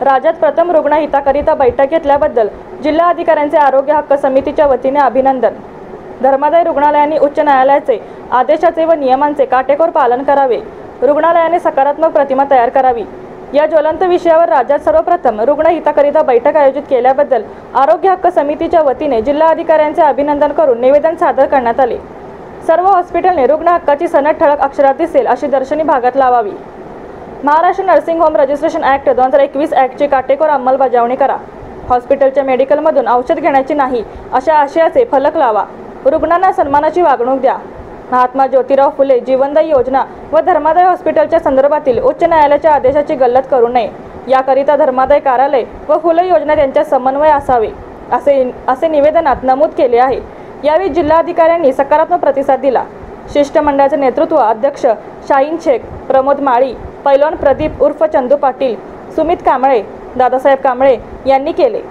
राज्यात प्रथम रुग्ण हिताकरिता बैठक घेतल्याबद्दल जिल्हा अधिकाऱ्यांचे आरोग्य हक्क समितीच्या वतीने अभिनंदन। धर्मादाय रुग्णालयांनी उच्च न्यायालयाचे आदेशाचे व नियमांचे काटेकोर पालन करावे। रुग्णालयाने सकारात्मक प्रतिमा तयार करावी। या ज्वलंत विषयावर राज्यात सर्वप्रथम रुग्ण हिताकरिता बैठक आयोजित केल्याबद्दल आरोग्य हक्क समितीच्या वतीने जिल्हा अधिकाऱ्यांचे अभिनंदन करून निवेदन सादर करण्यात आले। सर्व हॉस्पिटलने रुग्ण हक्काची सनद ठळक अक्षरात दिसेल अशी दर्शनी भागात लावावी। Maharashtra nursing home registration act 2021 ॲक्टची काटेकोर अंमलबजावणी करा। हॉस्पिटलच्या मेडिकलमधून औषध घेण्याची नाही अशा आशयाचे फलक लावा। रुग्णांना सन्मानाची वागणूक द्या। महात्मा ज्योतिराव फुले जीवनदायी योजना व धर्मादाय हॉस्पिटलच्या संदर्भातील उच्च न्यायालयाच्या आदेशाची गल्लत करू नये। याकरिता धर्मादाय कार्यालय व फुले योजना यांच्या समन्वय असावे असे निवेदनात नमूद केले आहे। यावेळी जिल्हाधिकाऱ्यांनी सकारात्मक प्रतिसाद दिला। शिष्टमंडळाचे नेतृत्व अध्यक्ष शाहीन शेख, प्रमोद माळी, पैलवान प्रदीप उर्फ चंदू पाटील, सुमित कांबळे, दादासाहेब कांबळे यांनी केले।